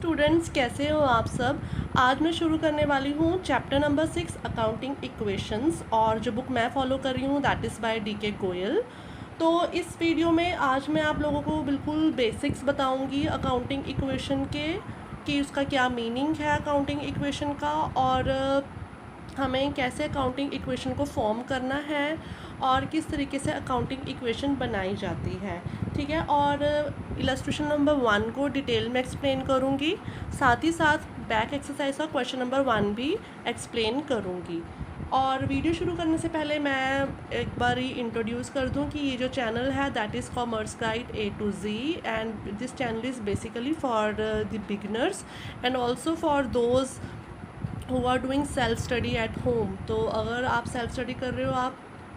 Students, कैसे हो आप सब। आज मैं शुरू करने वाली हूँ चैप्टर नंबर 6 अकाउंटिंग इक्वेशंस, और जो बुक मैं फॉलो कर रही हूँ दैट इज़ बाय डी के गोयल। तो इस वीडियो में आज मैं आप लोगों को बिल्कुल बेसिक्स बताऊँगी अकाउंटिंग इक्वेशन के, कि उसका क्या मीनिंग है अकाउंटिंग इक्वेशन का, और हमें कैसे अकाउंटिंग इक्वेशन को फॉर्म करना है और किस तरीके से अकाउंटिंग इक्वेशन बनाई जाती है। ठीक है, और इलस्ट्रेशन नंबर 1 को डिटेल में एक्सप्लेन करूँगी, साथ ही साथ बैक एक्सरसाइज का क्वेश्चन नंबर 1 भी एक्सप्लेन करूँगी। और वीडियो शुरू करने से पहले मैं एक बार ही इंट्रोड्यूस कर दूं कि ये जो चैनल है that is commerce guide A to Z, and this channel is basically for the beginners and also for those who are doing self study at home. तो अगर आप सेल्फ स्टडी कर रहे हो आप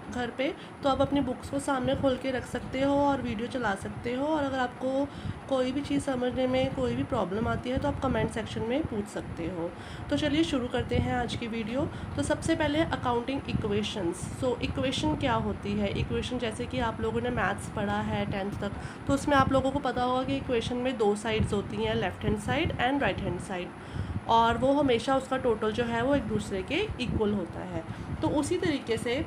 घर पे, तो आप अपनी बुक्स को सामने खोल के रख सकते हो और वीडियो चला सकते हो, और अगर आपको कोई भी चीज़ समझने में कोई भी प्रॉब्लम आती है तो आप कमेंट सेक्शन में पूछ सकते हो। तो चलिए शुरू करते हैं आज की वीडियो। तो सबसे पहले अकाउंटिंग इक्वेशंस। सो इक्वेशन क्या होती है? इक्वेशन जैसे कि आप लोगों ने मैथ्स पढ़ा है 10th तक, तो उसमें आप लोगों को पता होगा कि इक्वेशन में दो साइड्स होती हैं, left hand side and right hand side, और वो हमेशा उसका टोटल जो है वो एक दूसरे के इक्वल होता है। तो उसी तरीके से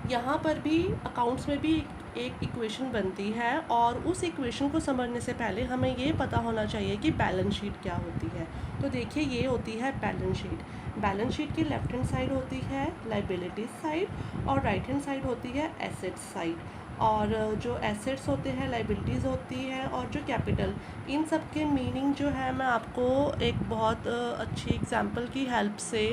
यहाँ पर भी अकाउंट्स में भी एक इक्वेशन बनती है, और उस इक्वेशन को समझने से पहले हमें ये पता होना चाहिए कि बैलेंस शीट क्या होती है। तो देखिए, ये होती है बैलेंस शीट। बैलेंस शीट की लेफ्ट हैंड साइड होती है लाइबिलिटीज साइड, और राइट हैंड साइड होती है एसेट्स साइड। और जो एसेट्स होते हैं, लाइबिलिटीज़ होती है, और जो कैपिटल, इन सब के मीनिंग जो है मैं आपको एक बहुत अच्छी एग्जांपल की हेल्प से,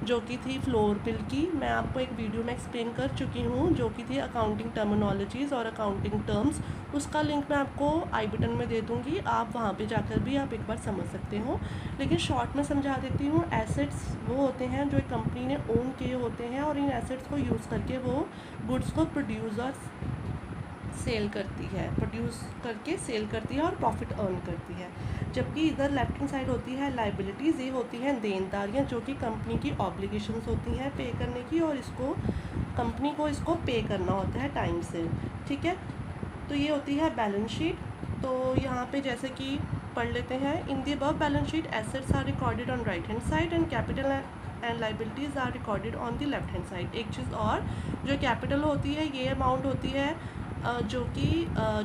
जो कि थी फ्लोर बिल की, मैं आपको एक वीडियो में एक्सप्लेन कर चुकी हूँ, जो कि थी अकाउंटिंग टर्मिनोलॉजीज़ और अकाउंटिंग टर्म्स। उसका लिंक मैं आपको आई बटन में दे दूँगी, आप वहाँ पे जाकर भी आप एक बार समझ सकते हो। लेकिन शॉर्ट में समझा देती हूँ। एसेट्स वो होते हैं जो एक कंपनी ने ओन किए होते हैं, और इन एसेट्स को यूज़ करके वो गुड्स को प्रोड्यूस और सेल करती है, प्रोड्यूस करके सेल करती है और प्रॉफिट अर्न करती है। जबकि इधर लेफ्ट हैंड साइड होती है लाइबिलिटीज़, ये होती हैं देनदारियाँ, जो कि कंपनी की ऑब्लिगेशंस होती हैं पे करने की, और इसको कंपनी को इसको पे करना होता है टाइम से। ठीक है, तो ये होती है बैलेंस शीट। तो यहाँ पे जैसे कि पढ़ लेते हैं, in the above balance sheet assets are recorded on right hand side and capital and liabilities are recorded on the left hand side. एक चीज़ और, जो कैपिटल होती है ये अमाउंट होती है जो कि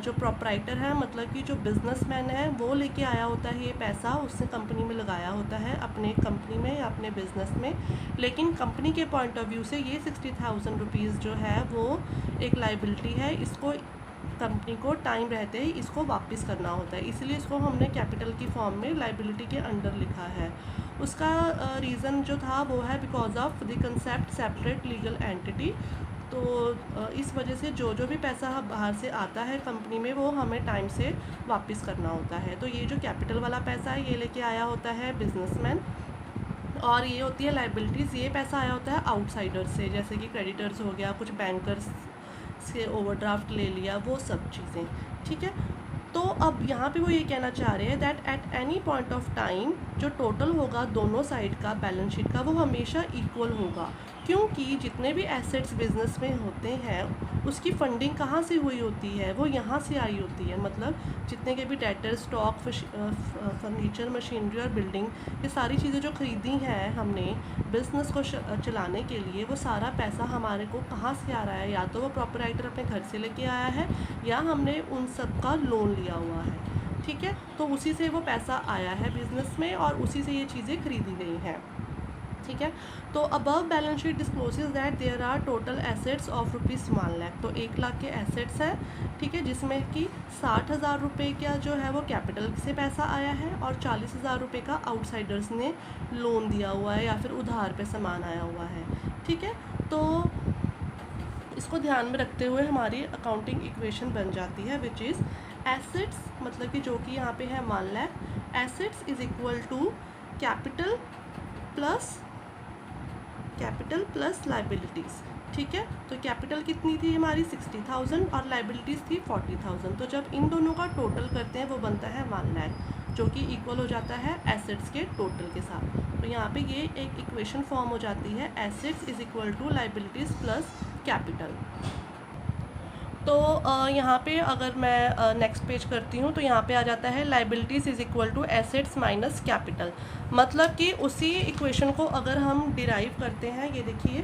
जो प्रोपराइटर है, मतलब कि जो बिजनेसमैन है, वो लेके आया होता है ये पैसा, उसने कंपनी में लगाया होता है, अपने कंपनी में या अपने बिजनेस में। लेकिन कंपनी के पॉइंट ऑफ व्यू से ये 60,000 रुपीज़ जो है वो एक लाइबिलिटी है, इसको कंपनी को टाइम रहते ही इसको वापस करना होता है, इसलिए इसको हमने कैपिटल की फॉर्म में लाइबिलिटी के अंडर लिखा है। उसका रीज़न जो था वो है because of the concept separate legal entity. तो इस वजह से जो भी पैसा बाहर से आता है कंपनी में, वो हमें टाइम से वापस करना होता है। तो ये जो कैपिटल वाला पैसा है ये लेके आया होता है बिजनेसमैन, और ये होती है लाइबिलिटीज़, ये पैसा आया होता है आउटसाइडर से, जैसे कि क्रेडिटर्स हो गया, कुछ बैंकर्स से ओवरड्राफ्ट ले लिया, वो सब चीज़ें। ठीक है, तो अब यहाँ पे वो ये कहना चाह रहे हैं that at any point of time जो टोटल होगा दोनों साइड का बैलेंस शीट का, वो हमेशा इक्वल होगा, क्योंकि जितने भी एसेट्स बिजनेस में होते हैं उसकी फंडिंग कहाँ से हुई होती है, वो यहाँ से आई होती है। मतलब जितने के भी डेटर, स्टॉक, फर्नीचर, मशीनरी और बिल्डिंग, ये सारी चीज़ें जो ख़रीदी हैं हमने बिज़नेस को चलाने के लिए, वो सारा पैसा हमारे को कहाँ से आ रहा है? या तो वो प्रोपराइटर अपने घर से लेके आया है, या हमने उन सब का लोन लिया हुआ है। ठीक है, तो उसी से वो पैसा आया है बिज़नेस में, और उसी से ये चीज़ें खरीदी गई हैं। ठीक है, तो above balance sheet discloses that there are total assets of ₹1 lakh. तो 1 लाख के एसेट्स हैं, ठीक है, जिसमें कि 60,000 रुपये का जो है वो कैपिटल से पैसा आया है, और 40,000 रुपये का आउटसाइडर्स ने लोन दिया हुआ है या फिर उधार पे सामान आया हुआ है। ठीक है, तो इसको ध्यान में रखते हुए हमारी अकाउंटिंग इक्वेशन बन जाती है, विच इज़ एसेट्स, मतलब कि जो कि यहाँ पे है 1 lakh, assets is equal to capital plus liabilities. ठीक है, तो कैपिटल कितनी थी हमारी 60,000 और लाइबिलिटीज़ थी 40,000। तो जब इन दोनों का टोटल करते हैं वो बनता है 1 लाख, जो कि इक्वल हो जाता है एसेट्स के टोटल के साथ। तो यहाँ पे ये एक इक्वेशन फॉर्म हो जाती है, assets is equal to liabilities plus capital. तो यहाँ पे अगर मैं नेक्स्ट पेज करती हूँ तो यहाँ पे आ जाता है liabilities is equal to assets minus capital. मतलब कि उसी इक्वेशन को अगर हम डिराइव करते हैं, ये देखिए,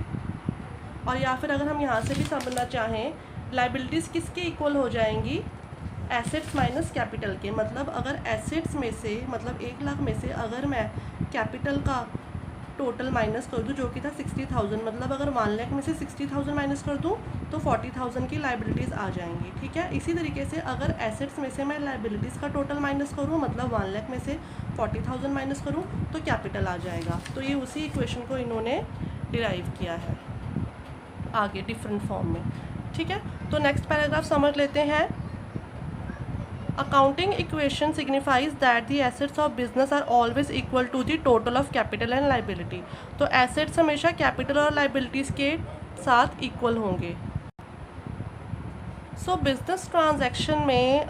और या फिर अगर हम यहाँ से भी समझना चाहें, लाइबिलिटीज़ किसके इक्वल हो जाएंगी, एसेट्स माइनस कैपिटल के। मतलब अगर एसेट्स में से, मतलब 1 लाख में से अगर मैं कैपिटल का टोटल माइनस कर दूँ जो कि था 60,000, मतलब अगर 1 लाख में से 60,000 माइनस कर दूँ तो 40,000 की लाइबिलिटीज़ आ जाएंगी। ठीक है, इसी तरीके से अगर एसेट्स में से मैं लाइबिलिटीज़ का टोटल माइनस करूँ, मतलब 1 लाख में से 40,000 माइनस करूँ तो कैपिटल आ जाएगा। तो ये उसी इक्वेशन को इन्होंने डिराइव किया है आगे डिफरेंट फॉर्म में। ठीक है, तो नेक्स्ट पैराग्राफ समझ लेते हैं। Accounting equation signifies that the assets of business are always equal to the total of capital and liability। तो assets हमेशा capital और liabilities के साथ equal होंगे। So business transaction में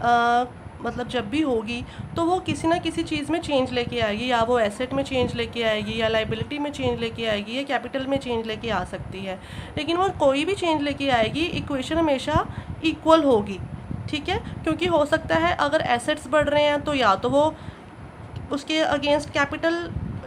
मतलब जब भी होगी तो वो किसी ना किसी चीज़ में चेंज लेके आएगी, या वो एसेट में चेंज लेके आएगी, या लाइबिलिटी में चेंज लेके आएगी, या कैपिटल में चेंज लेके आ सकती है। लेकिन वो कोई भी चेंज लेके आएगी, इक्वेशन हमेशा इक्वल होगी। ठीक है, क्योंकि हो सकता है अगर एसेट्स बढ़ रहे हैं तो या तो वो उसके अगेंस्ट कैपिटल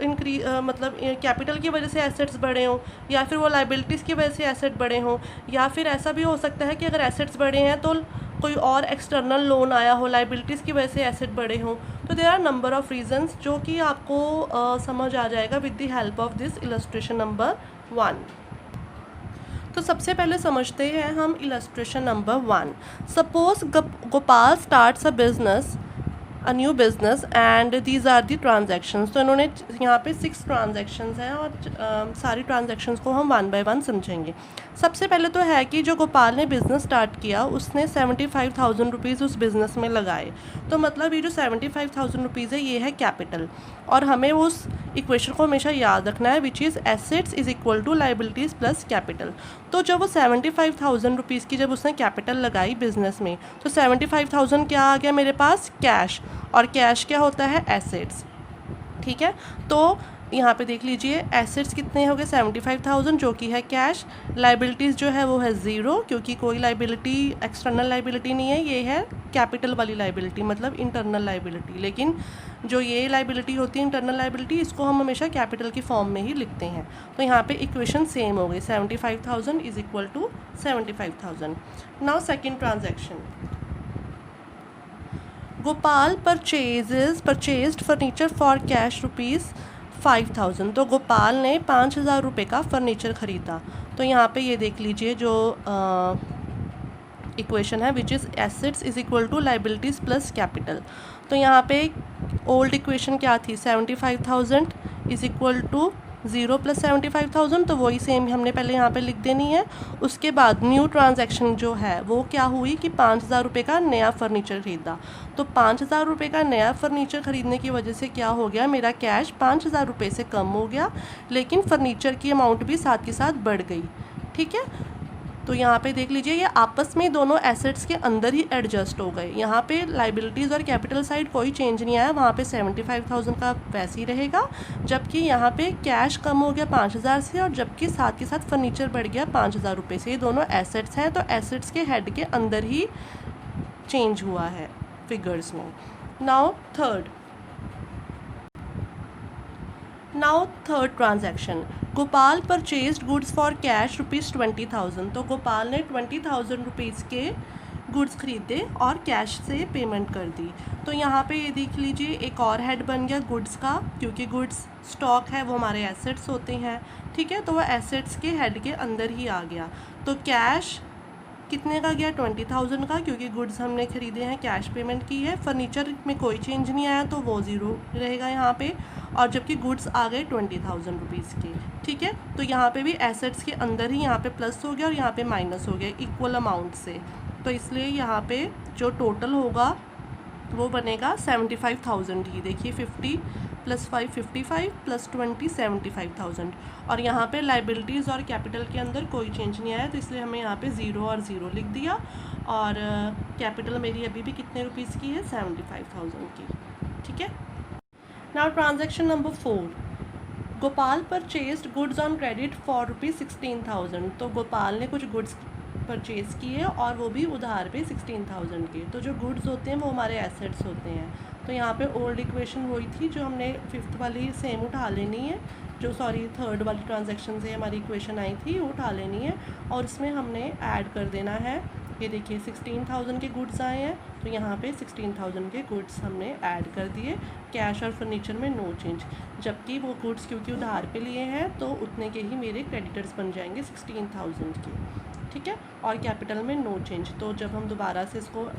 मतलब कैपिटल की वजह से एसेट्स बढ़े हों, या फिर वो लाइबिलिटीज़ की वजह से एसेट बढ़े हों, या फिर ऐसा भी हो सकता है कि अगर एसेट्स बढ़े हैं तो कोई और एक्सटर्नल लोन आया हो, लाइबिलिटीज़ की वजह से एसेट बढ़े हों। तो there are number of reasons जो कि आपको समझ आ जाएगा with the help of this illustration number 1। तो सबसे पहले समझते हैं हम illustration number 1। Suppose Gopal starts a new business and these are the transactions. तो इन्होंने यहाँ पे 6 ट्रांजेक्शन्स हैं और सारी ट्रांजेक्शन्स को हम 1 बाय 1 समझेंगे। सबसे पहले तो है कि जो गोपाल ने बिज़नेस स्टार्ट किया उसने 75,000 रुपीज़ उस बिज़नेस में लगाए। तो मतलब ये जो 75,000 रुपीज़ है ये है कैपिटल, और हमें उस इक्वेशन को हमेशा याद रखना है which is assets is equal to liabilities plus capital. तो जब वो 75,000 रुपीज़ की जब उसने कैपिटल लगाई बिज़नेस में तो 75,000 क्या आ गया मेरे पास, कैश, और कैश क्या होता है, एसेट्स। ठीक है, तो यहाँ पे देख लीजिए एसेट्स कितने हो गए, 75,000 जो कि है कैश। लाइबिलिटीज़ जो है वो है 0 क्योंकि कोई लाइबिलिटी एक्सटर्नल लाइबिलिटी नहीं है, ये है कैपिटल वाली लाइबिलिटी मतलब इंटरनल लाइबिलिटी। लेकिन जो ये लाइबिलिटी होती है इंटरनल लाइबिलिटी, इसको हम हमेशा कैपिटल की फॉर्म में ही लिखते हैं। तो यहाँ पे इक्वेशन सेम हो गई, 75,000 is equal to 75,000। Now second transaction, Gopal purchased furniture for cash ₹5,000। तो गोपाल ने 5,000 रुपये का फर्नीचर ख़रीदा। तो यहाँ पे ये देख लीजिए जो इक्वेशन है which is assets is equal to liabilities plus capital. तो यहाँ पे ओल्ड इक्वेशन क्या थी, 75,000 इज़ इक्वल टू 0 प्लस 75,000, तो वही सेम हमने पहले यहाँ पे लिख देनी है। उसके बाद न्यू ट्रांजैक्शन जो है वो क्या हुई कि 5,000 रुपये का नया फर्नीचर ख़रीदा। तो 5,000 रुपये का नया फर्नीचर ख़रीदने की वजह से क्या हो गया, मेरा कैश 5,000 रुपये से कम हो गया, लेकिन फर्नीचर की अमाउंट भी साथ के साथ बढ़ गई। ठीक है, तो यहाँ पे देख लीजिए ये आपस में दोनों एसेट्स के अंदर ही एडजस्ट हो गए। यहाँ पे लाइबिलिटीज़ और कैपिटल साइड कोई चेंज नहीं आया, वहाँ पे 75,000 का वैसे ही रहेगा, जबकि यहाँ पे कैश कम हो गया 5,000 से, और जबकि साथ के साथ फर्नीचर बढ़ गया 5,000 रुपये से। ये दोनों एसेट्स हैं, तो एसेट्स के हेड के अंदर ही चेंज हुआ है फिगर्स में। Now third transaction, Gopal purchased goods for cash ₹20,000। तो गोपाल ने 20,000 रुपीज़ के गुड्स खरीदे और कैश से पेमेंट कर दी। तो यहाँ पे ये देख लीजिए एक और हेड बन गया गुड्स का, क्योंकि गुड्स स्टॉक है वो हमारे एसेट्स होते हैं। ठीक है, तो वह एसेट्स के हेड के अंदर ही आ गया। तो कैश कितने का गया, 20,000 का, क्योंकि गुड्स हमने खरीदे हैं, कैश पेमेंट की है। फर्नीचर में कोई चेंज नहीं आया तो वो 0 रहेगा यहाँ पे, और जबकि गुड्स आ गए 20,000 रुपीज़ के। ठीक है, तो यहाँ पे भी एसेट्स के अंदर ही यहाँ पे प्लस हो गया और यहाँ पे माइनस हो गया इक्वल अमाउंट से। तो इसलिए यहाँ पे जो टोटल होगा वो बनेगा 75,000 ही। देखिए 50 + 5 55 + 20 75,000। और यहाँ पे लाइबिलिटीज़ और कैपिटल के अंदर कोई चेंज नहीं आया, तो इसलिए हमें यहाँ पे 0 और 0 लिख दिया। और कैपिटल मेरी अभी भी कितने रुपीज़ की है, 75,000 की। ठीक है, now transaction number 4, Gopal purchased goods on credit for ₹16,000। तो गोपाल ने कुछ गुड्स परचेज़ किए और वो भी उधार पे 16,000 के। तो जो गुड्स होते हैं वो हमारे एसेट्स होते हैं। तो यहाँ पे ओल्ड इक्वेशन वही थी जो हमने फिफ्थ वाली सेम उठा लेनी है, जो सॉरी थर्ड वाली ट्रांजैक्शन से हमारी इक्वेशन आई थी वो उठा लेनी है और इसमें हमने ऐड कर देना है। ये देखिए 16,000 के गुड्स आए हैं, तो यहाँ पे 16,000 के गुड्स हमने ऐड कर दिए। कैश और फर्नीचर में नो चेंज, जबकि वो गुड्स क्योंकि उधार पे लिए हैं तो उतने के ही मेरे क्रेडिटर्स बन जाएंगे 16,000 के, ठीक है। और कैपिटल में नो चेंज। तो जब हम दोबारा से इसको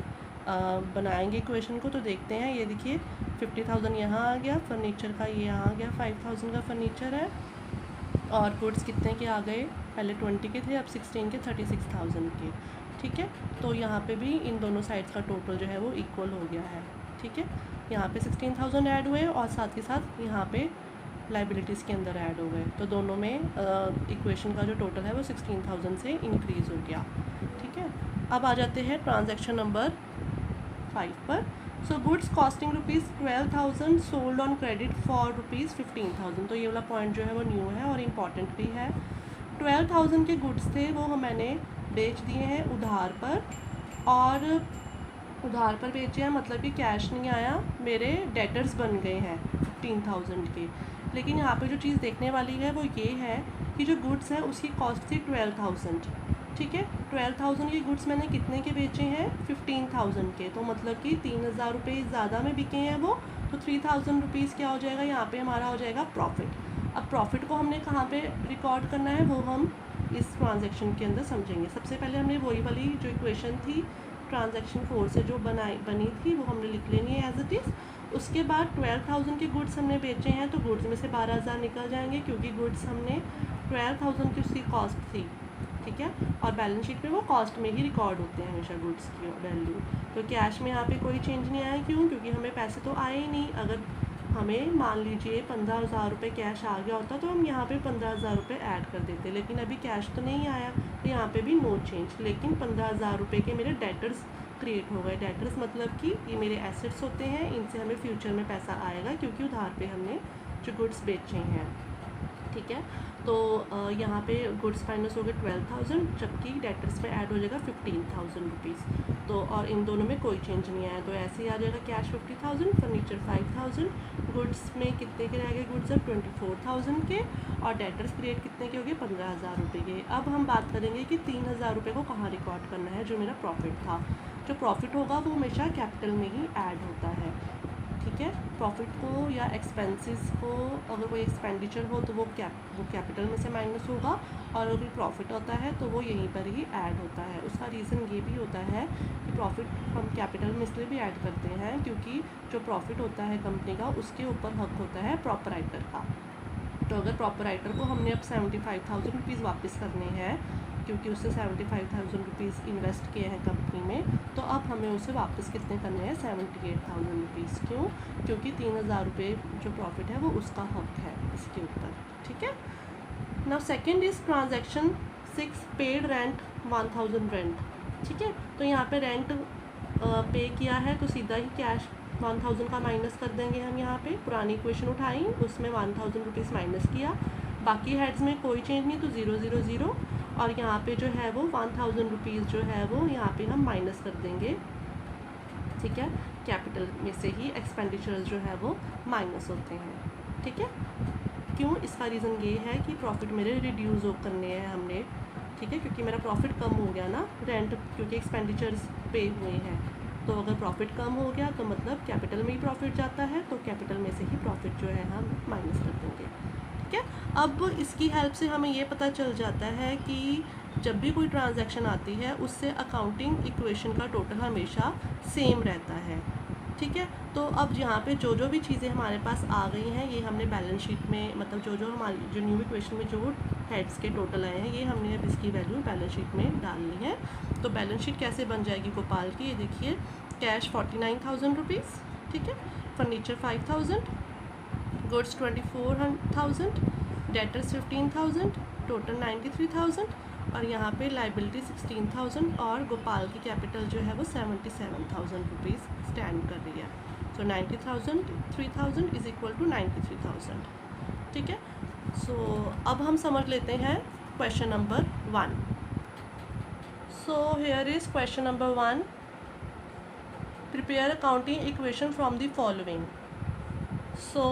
बनाएंगे इक्वेशन को तो देखते हैं, ये देखिए 50,000 यहाँ आ गया, फर्नीचर का ये यहाँ आ गया, 5,000 का फर्नीचर है और गुड्स कितने के आ गए, पहले 20 के थे अब 16 के, 36,000 के, ठीक है। तो यहाँ पे भी इन दोनों साइड्स का टोटल जो है वो इक्वल हो गया है, ठीक है। यहाँ पे 16,000 ऐड हुए और साथ ही साथ यहाँ पे लाइबिलिटीज़ के अंदर ऐड हो गए, तो दोनों में इक्वेशन का जो टोटल है वो 16,000 से इंक्रीज़ हो गया, ठीक है। अब आ जाते हैं ट्रांजैक्शन नंबर 5 पर। So goods costing ₹12,000 sold on credit for ₹15,000। तो ये वाला पॉइंट जो है वो न्यू है और इम्पॉर्टेंट भी है। 12,000 के गुड्स थे वो मैंने बेच दिए हैं उधार पर, और उधार पर बेचे हैं मतलब कि कैश नहीं आया, मेरे डेटर्स बन गए हैं 15,000 के। लेकिन यहाँ पे जो चीज़ देखने वाली है वो ये है कि जो गुड्स है उसकी कॉस्ट थी 12,000, ठीक है। 12,000 के गुड्स मैंने कितने के बेचे हैं, 15,000 के। तो मतलब कि 3,000 रुपये ज़्यादा में बिके हैं वो, तो 3,000 रुपीज़ क्या हो जाएगा, यहाँ पे हमारा हो जाएगा प्रॉफिट। अब प्रॉफिट को हमने कहाँ पे रिकॉर्ड करना है वो हम इस ट्रांजैक्शन के अंदर समझेंगे। सबसे पहले हमने वही वाली जो इक्वेशन थी ट्रांजैक्शन 4 से जो बनी थी वो हमने लिख लेनी है एज इट इज़। उसके बाद 12,000 के गुड्स हमने बेचे हैं, तो गुड्स में से 12,000 निकल जाएंगे क्योंकि गुड्स हमने 12,000 की उसकी कॉस्ट थी, ठीक है। और बैलेंस शीट में वो कॉस्ट में ही रिकॉर्ड होते हैं हमेशा गुड्स की वैल्यू। तो कैश में यहाँ पे कोई चेंज नहीं आया, क्यों, क्योंकि हमें पैसे तो आए ही नहीं। अगर हमें मान लीजिए 15,000 रुपये कैश आ गया होता तो हम यहाँ पे 15,000 रुपये ऐड कर देते, लेकिन अभी कैश तो नहीं आया तो यहाँ पे भी नो चेंज। लेकिन 15,000 रुपये के मेरे डेटर्स क्रिएट हो गए। डेटर्स मतलब कि ये मेरे एसेट्स होते हैं, इनसे हमें फ्यूचर में पैसा आएगा क्योंकि उधार पे हमने जो गुड्स बेचे हैं, ठीक है। तो यहाँ पे गुड्स माइनस हो गए 12,000, जबकि डेटर्स में ऐड हो जाएगा 15,000 रुपीज़। तो और इन दोनों में कोई चेंज नहीं आया, तो ऐसे ही आ जाएगा कैश 50,000, फर्नीचर 5,000, गुड्स में कितने के रह गए, गुड्स अब 24,000 के, और डेटर्स क्रिएट कितने के हो गए, 15,000 रुपये के। अब हम बात करेंगे कि 3,000 रुपये को कहाँ रिकॉर्ड करना है, जो मेरा प्रॉफिट था। जो प्रॉफिट होगा वो हमेशा कैपिटल में ही ऐड होता है, ठीक है। प्रॉफिट को या एक्सपेंसेस को, अगर कोई एक्सपेंडिचर हो तो वो कैपिटल में से माइनस होगा, और अगर प्रॉफिट होता है तो वो यहीं पर ही ऐड होता है। उसका रीज़न ये भी होता है कि प्रॉफिट हम कैपिटल में इसलिए भी ऐड करते हैं क्योंकि जो प्रॉफिट होता है कंपनी का उसके ऊपर हक होता है प्रॉपराइटर का। तो अगर प्रॉपराइटर को हमने अब 75,000 रुपीज़ वापस करने हैं, क्योंकि उससे 75,000 रुपीज़ इन्वेस्ट किए हैं कंपनी में, तो अब हमें उसे वापस कितने करने हैं, 78,000 रुपीज़। क्यों, क्योंकि 3,000 रुपये जो प्रॉफिट है वो उसका हक है इसके ऊपर, ठीक है। Now second is transaction 6 paid rent 1,000 rent, ठीक है। तो यहाँ पे रेंट पे किया है तो सीधा ही कैश 1,000 का माइनस कर देंगे हम। यहाँ पे पुरानी इक्वेशन उठाई, उसमें 1,000 रुपीज़ माइनस किया, बाकी हेड्स में कोई चेंज नहीं, तो 0 0 0, और यहाँ पे जो है वो 1,000 रुपीज़ जो है वो यहाँ पे हम माइनस कर देंगे, ठीक है। कैपिटल में से ही एक्सपेंडिचर्स जो है वो माइनस होते हैं, ठीक है। क्यों, इसका रीज़न ये है कि प्रॉफिट मेरे रिड्यूस करने हैं हमने, ठीक है, क्योंकि मेरा प्रॉफिट कम हो गया ना, रेंट क्योंकि एक्सपेंडिचर्स पे हुए हैं। तो अगर प्रॉफिट कम हो गया तो मतलब कैपिटल में ही प्रॉफिट जाता है, तो कैपिटल में से ही प्रॉफिट जो है हम माइनस कर देंगे, ठीक है। अब इसकी हेल्प से हमें ये पता चल जाता है कि जब भी कोई ट्रांजैक्शन आती है उससे अकाउंटिंग इक्वेशन का टोटल हमेशा सेम रहता है, ठीक है। तो अब यहाँ पे जो जो भी चीज़ें हमारे पास आ गई हैं ये हमने बैलेंस शीट में, मतलब जो हमारी जो न्यू इक्वेशन में जो हेड्स के टोटल आए हैं ये हमने अब इसकी वैल्यू बैलेंस शीट में डालनी है। तो बैलेंस शीट कैसे बन जाएगी गोपाल की, ये देखिए, कैश 49,000 रुपीज़, ठीक है, फर्नीचर 5,000, गुड्स 24,000, डेटर्स 15,000, टोटल 93,000, और यहाँ पे लाइबिलिटी 16,000, और गोपाल की कैपिटल जो है वो 77,000 रुपीज़ स्टैंड कर रही है। सो 90,000 3,000 इज इक्वल टू 93,000, ठीक है। सो अब हम समझ लेते हैं question number 1। So here is question number 1. Prepare accounting equation from the following. So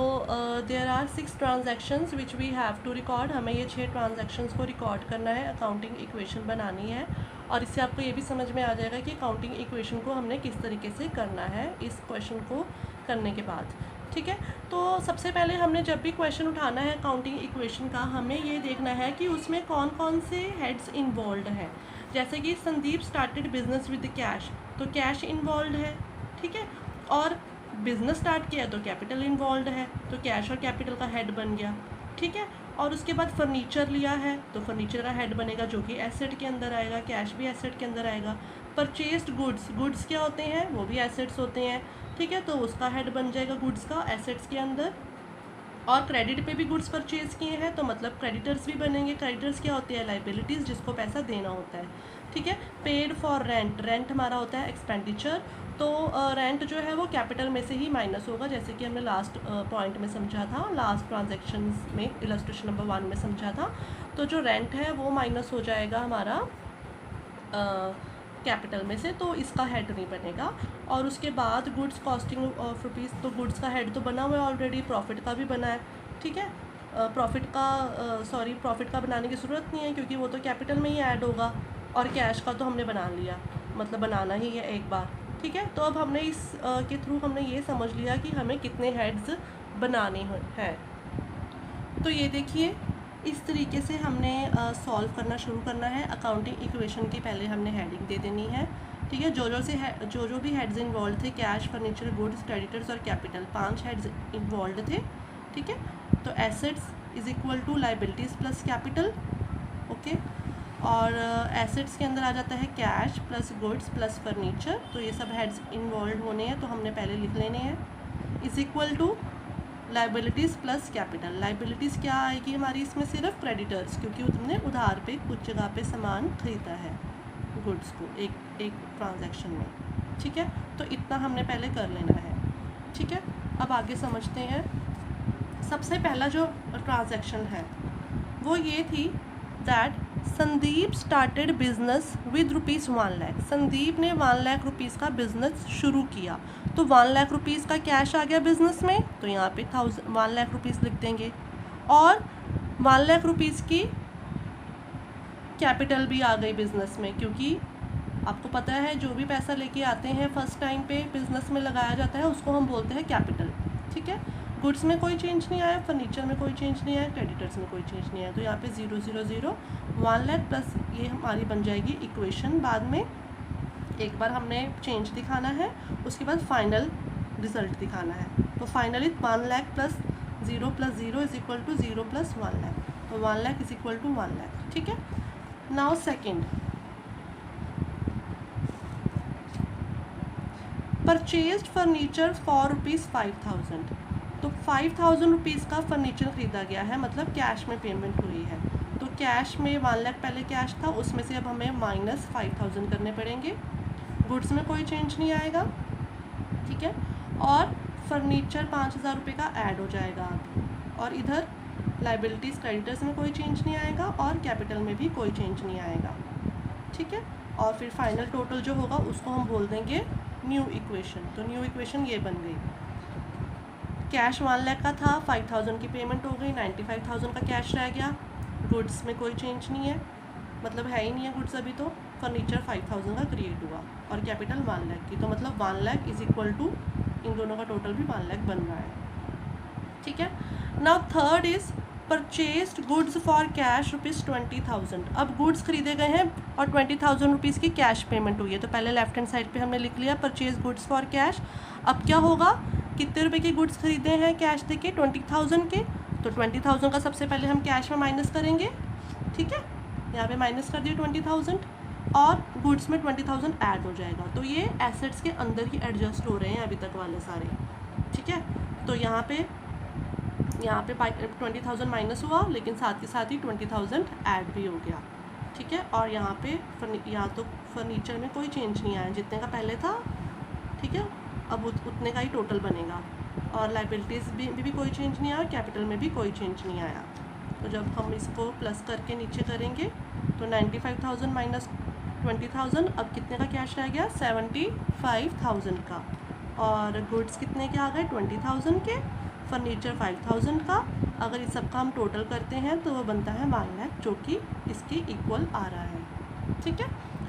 there are 6 transactions which we have to record. हमें ये 6 transactions को रिकॉर्ड करना है, अकाउंटिंग इक्वेशन बनानी है, और इससे आपको ये भी समझ में आ जाएगा कि अकाउंटिंग इक्वेशन को हमने किस तरीके से करना है इस क्वेश्चन को करने के बाद। ठीक है, तो सबसे पहले हमने जब भी क्वेश्चन उठाना है अकाउंटिंग इक्वेशन का, हमें ये देखना है कि उसमें कौन कौन से हेड्स इन्वॉल्व हैं। जैसे कि Sandeep started business with cash, तो कैश इन्वॉल्व है। ठीक है, और बिजनेस स्टार्ट किया तो कैपिटल इन्वॉल्व है, तो कैश और कैपिटल का हेड बन गया। ठीक है, और उसके बाद फर्नीचर लिया है तो फर्नीचर का हेड बनेगा जो कि एसेट के अंदर आएगा, कैश भी एसेट के अंदर आएगा। परचेस्ड गुड्स, गुड्स क्या होते हैं, वो भी एसेट्स होते हैं। ठीक है, तो उसका हेड बन जाएगा गुड्स का एसेट्स के अंदर। और क्रेडिट पे भी गुड्स परचेज किए हैं तो मतलब क्रेडिटर्स भी बनेंगे। क्रेडिटर्स क्या होती है, लाइबिलिटीज़, जिसको पैसा देना होता है। ठीक है, पेड फॉर रेंट, रेंट हमारा होता है एक्सपेंडिचर, तो रेंट जो है वो कैपिटल में से ही माइनस होगा, जैसे कि हमने लास्ट पॉइंट में समझा था, लास्ट ट्रांजैक्शन में इलस्ट्रेशन नंबर 1 में समझा था। तो जो रेंट है वो माइनस हो जाएगा हमारा कैपिटल में से, तो इसका हेड नहीं बनेगा। और उसके बाद गुड्स कॉस्टिंग ऑफ रुपीज़, तो गुड्स का हेड तो बना हुआ है ऑलरेडी, प्रॉफिट का भी बना है। ठीक है, प्रॉफिट का बनाने की ज़रूरत नहीं है क्योंकि वो तो कैपिटल में ही ऐड होगा, और कैश का तो हमने बना लिया, मतलब बनाना ही है एक बार। ठीक है, तो अब हमने इस के थ्रू हमने ये समझ लिया कि हमें कितने हेड्स बनाने हैं। तो ये देखिए, इस तरीके से हमने सॉल्व करना शुरू करना है। अकाउंटिंग इक्वेशन की पहले हमने हेडिंग दे देनी है। ठीक है, जो भी हेड्स इन्वॉल्व थे, कैश, फर्नीचर, गुड्स, क्रेडिटर्स और कैपिटल, 5 हेड्स इन्वॉल्व थे। ठीक है, तो assets is equal to liabilities plus capital. Okay, और एसेट्स के अंदर आ जाता है cash plus goods plus furniture, तो ये सब हेड्स इन्वॉल्व होने हैं तो हमने पहले लिख लेने हैं। Is equal to liabilities plus capital. Liabilities क्या आएगी हमारी इसमें, सिर्फ क्रेडिटर्स, क्योंकि तुमने उधार पे कुछ जगह पे सामान खरीदा है गुड्स को एक ट्रांजैक्शन में। ठीक है, तो इतना हमने पहले कर लेना है। ठीक है, अब आगे समझते हैं। सबसे पहला जो ट्रांजैक्शन है वो ये थी that Sandeep started business with ₹1 lakh. Sandeep ने 1 लाख रुपीज़ का बिजनेस शुरू किया, तो 1 लाख रुपीज़ का कैश आ गया बिजनेस में, तो यहाँ पे 1 लाख रुपीज़ लिख देंगे। और 1 लाख रुपीज़ की कैपिटल भी आ गई बिजनेस में, क्योंकि आपको पता है जो भी पैसा लेके आते हैं फर्स्ट टाइम पे बिजनेस में लगाया जाता है उसको हम बोलते हैं कैपिटल। ठीक है, गुड्स में कोई चेंज नहीं आया, फर्नीचर में कोई चेंज नहीं आया, क्रेडिटर्स में कोई चेंज नहीं आया, तो यहाँ पे 0 0 0 1 लाख प्लस ये हमारी बन जाएगी इक्वेशन। बाद में एक बार हमने चेंज दिखाना है, उसके बाद फाइनल रिजल्ट दिखाना है। तो finally 1 lakh plus 0 plus 0 is equal to 0 plus 1 lakh, तो 1 lakh is equal to 1 lakh. ठीक है, now second, purchased furniture for ₹5,000, तो 5,000 रुपीज़ का फर्नीचर ख़रीदा गया है, मतलब कैश में पेमेंट हुई है। तो कैश में 1 लाख पहले कैश था, उसमें से अब हमें माइनस 5,000 करने पड़ेंगे। गुड्स में कोई चेंज नहीं आएगा। ठीक है, और फर्नीचर 5,000 रुपये का ऐड हो जाएगा। और इधर लाइबिलिटीज़ क्रेडिटर्स में कोई चेंज नहीं आएगा और कैपिटल में भी कोई चेंज नहीं आएगा। ठीक है, और फिर फाइनल टोटल जो होगा उसको हम बोल देंगे न्यू इक्वेशन। तो न्यू इक्वेशन ये बन गई, कैश 1 लाख का था, 5,000 की पेमेंट हो गई, 95,000 का कैश रह गया। गुड्स में कोई चेंज नहीं है, मतलब है ही नहीं है गुड्स अभी, तो फर्नीचर 5,000 का क्रिएट हुआ और कैपिटल 1 लाख की, तो मतलब 1 लाख इज इक्वल टू इन दोनों का टोटल भी 1 लाख बन रहा है। ठीक है, now third is purchased goods for cash ₹20,000। अब गुड्स खरीदे गए हैं और 20,000 रुपीज़ की कैश पेमेंट हुई है, तो पहले लेफ्ट हैंड साइड पे हमने लिख लिया परचेज गुड्स फॉर कैश। अब क्या होगा, कितने रुपए के गुड्स खरीदे हैं कैश देके, 20,000 के, तो 20,000 का सबसे पहले हम कैश में माइनस करेंगे। ठीक है, यहाँ पे माइनस कर दिए 20,000 और गुड्स में 20,000 ऐड हो जाएगा, तो ये एसेट्स के अंदर ही एडजस्ट हो रहे हैं अभी तक वाले सारे। ठीक है, तो यहाँ पे 20,000 माइनस हुआ, लेकिन साथ के साथ ही 20,000 ऐड भी हो गया। ठीक है, और यहाँ पे यहाँ तो फर्नीचर में कोई चेंज नहीं आया, जितने का पहले था। ठीक है, अब उतने का ही टोटल बनेगा, और लाइबिलिटीज़ भी कोई चेंज नहीं आया, कैपिटल में भी कोई चेंज नहीं आया। तो जब हम इसको प्लस करके नीचे करेंगे तो 95,000 माइनस 20,000, अब कितने का कैश रह गया 75,000 का, और गुड्स कितने के आ गए 20,000 के, फर्नीचर 5,000 का। अगर इस सब का हम टोटल करते हैं तो वो बनता है 1 लाख, जो कि इसके इक्वल आ रहा है। ठीक है।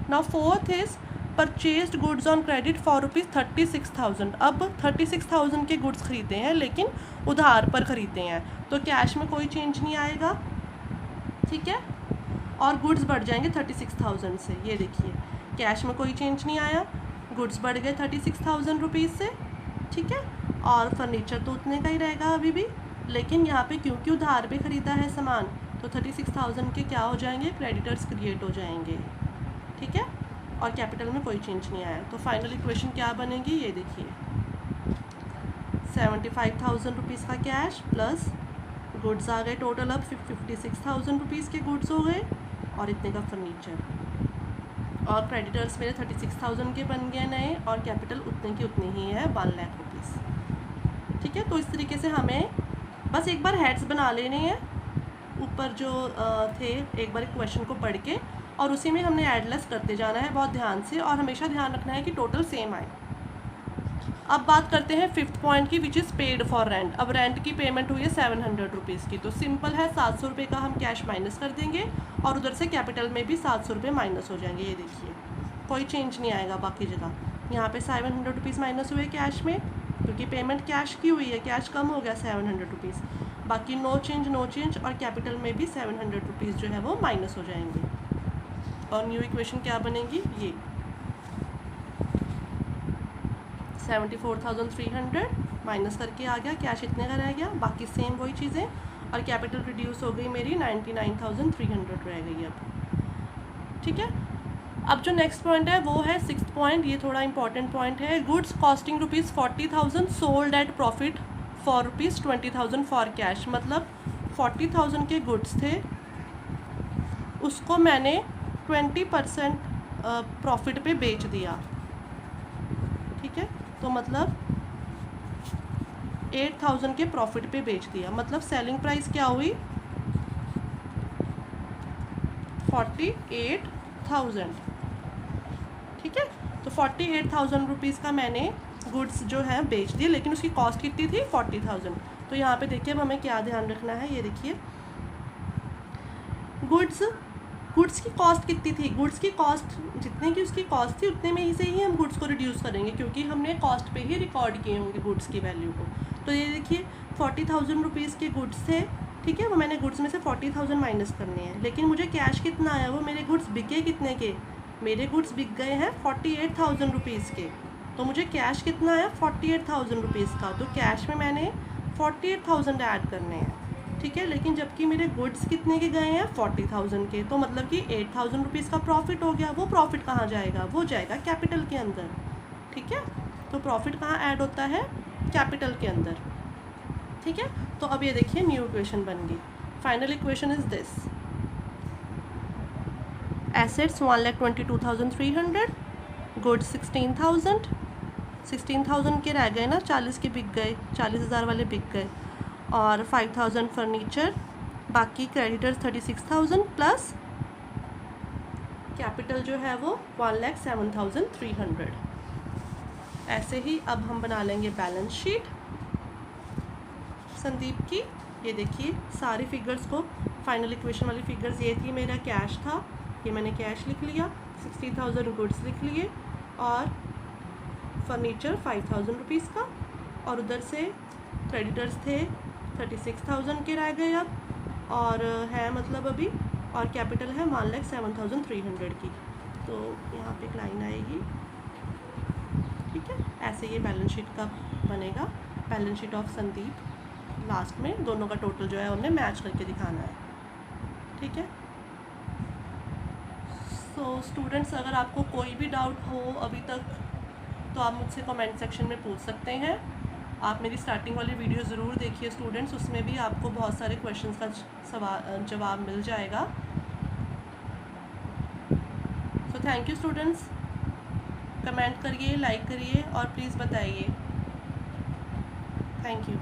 Now fourth is purchased goods on credit for rupees 36,000। अब 36,000 के गुड्स खरीदे हैं लेकिन उधार पर ख़रीदे हैं, तो कैश में कोई चेंज नहीं आएगा। ठीक है। और गुड्स बढ़ जाएंगे 36,000 से। ये देखिए, कैश में कोई चेंज नहीं आया, गुड्स बढ़ गए 36,000 रुपीज़ से। ठीक है। और फर्नीचर तो उतने का ही रहेगा अभी भी, लेकिन यहाँ पे क्योंकि उधार पे ख़रीदा है सामान, तो 36,000 के क्या हो जाएंगे, क्रेडिटर्स क्रिएट हो जाएंगे। ठीक है। और कैपिटल में कोई चेंज नहीं आया, तो फाइनल इक्वेशन क्या बनेगी, ये देखिए 75,000 रुपीज़ का कैश प्लस गुड्स आ गए टोटल, अब 56,000 रुपीज़ के गुड्स हो गए, और इतने का फर्नीचर, और क्रेडिटर्स मेरे 36,000 के बन गए नए, और कैपिटल उतने की उतनी ही है 1 लाख रुपीज़। ठीक है। तो इस तरीके से हमें बस एक बार हेड्स बना लेने हैं ऊपर जो थे, एक बार क्वेश्चन को पढ़ के, और उसी में हमने एडलेस करते जाना है बहुत ध्यान से, और हमेशा ध्यान रखना है कि टोटल सेम आए। अब बात करते हैं फिफ्थ पॉइंट की, which is paid for rent. अब रेंट की पेमेंट हुई है 700 रुपीज़ की, तो सिंपल है 700 रुपये का हम कैश माइनस कर देंगे, और उधर से कैपिटल में भी 700 रुपये माइनस हो जाएंगे। ये देखिए कोई चेंज नहीं आएगा बाकी जगह। यहाँ पे 700 रुपीज़ माइनस हुए कैश में, क्योंकि पेमेंट कैश की हुई है, कैश कम हो गया 700 रुपीज़, बाकी नो चेंज, और कैपिटल में भी 700 रुपीज़ जो है वो माइनस हो जाएंगे। और न्यू इक्वेशन क्या बनेगी, ये 74,300 माइनस करके आ गया, कैश इतने का रह गया, बाकी सेम वही चीज़ें, और कैपिटल रिड्यूस हो गई मेरी 99,300 रह गई अब। ठीक है। अब जो नेक्स्ट पॉइंट है वो है सिक्स्थ पॉइंट, ये थोड़ा इंपॉर्टेंट पॉइंट है। Goods costing rupees 40,000 sold at profit for rupees 20,000 for cash. मतलब 40,000 के गुड्स थे, उसको मैंने 20% प्रॉफिट पे बेच दिया। ठीक है। तो मतलब 8,000 के प्रॉफिट पे बेच दिया, मतलब सेलिंग प्राइस क्या हुई 48,000। ठीक है। तो 48,000 रुपीज़ का मैंने गुड्स जो है बेच दिए, लेकिन उसकी कॉस्ट कितनी थी 40,000। तो यहाँ पे देखिए अब हमें क्या ध्यान रखना है, ये देखिए गुड्स की कॉस्ट कितनी थी, गुड्स की कॉस्ट जितने की उसकी कॉस्ट थी उतने में ही से ही हम गुड्स को रिड्यूस करेंगे, क्योंकि हमने कॉस्ट पे ही रिकॉर्ड किए होंगे गुड्स की वैल्यू को। तो ये देखिए 40,000 रुपीज़ के गुड्स थे। ठीक है। वो मैंने गुड्स में से 40,000 माइनस करने हैं, लेकिन मुझे कैश कितना आया, वो मेरे गुड्स बिके कितने के, मेरे गुड्स बिक गए हैं 48,000 रुपीज़ के, तो मुझे कैश कितना आया 48,000 रुपीज़ का। तो कैश में मैंने 48,000 ऐड करने हैं। ठीक है। लेकिन जबकि मेरे गुड्स कितने के गए हैं 40,000 के, तो मतलब कि 8,000 रुपीज़ का प्रॉफिट हो गया। वो प्रॉफिट कहाँ जाएगा, वो जाएगा कैपिटल के अंदर। ठीक है। तो प्रॉफिट कहाँ ऐड होता है, कैपिटल के अंदर। ठीक है। तो अब ये देखिए न्यू इक्वेशन बन गई। Final equation is this, assets 1,22,300, goods 16,000 के रह गए ना, 40 के बिक गए, 40,000 वाले बिक गए, और 5,000 फर्नीचर, बाकी क्रेडिटर्स 36,000 प्लस कैपिटल जो है वो 1,07,300। ऐसे ही अब हम बना लेंगे बैलेंस शीट संदीप की। ये देखिए सारी फिगर्स को, फाइनल इक्वेशन वाली फिगर्स ये थी, मेरा कैश था, ये मैंने कैश लिख लिया, 60,000 गुड्स लिख लिए, और फर्नीचर 5,000 रुपीज़ का, और उधर से क्रेडिटर्स थे 36,000 के रह गए अब, और है मतलब अभी, और कैपिटल है 1,07,300 की। तो यहाँ पे एक लाइन आएगी। ठीक है। ऐसे ये बैलेंस शीट का बनेगा, balance sheet of Sandeep. Last में दोनों का टोटल जो है उन्हें मैच करके दिखाना है। ठीक है। सो स्टूडेंट्स, अगर आपको कोई भी डाउट हो अभी तक तो आप मुझसे कमेंट सेक्शन में पूछ सकते हैं। आप मेरी स्टार्टिंग वाली वीडियो ज़रूर देखिए स्टूडेंट्स, उसमें भी आपको बहुत सारे क्वेश्चंस का जवाब मिल जाएगा। So thank you students, comment करिए, लाइक करिए, और प्लीज़ बताइए। Thank you.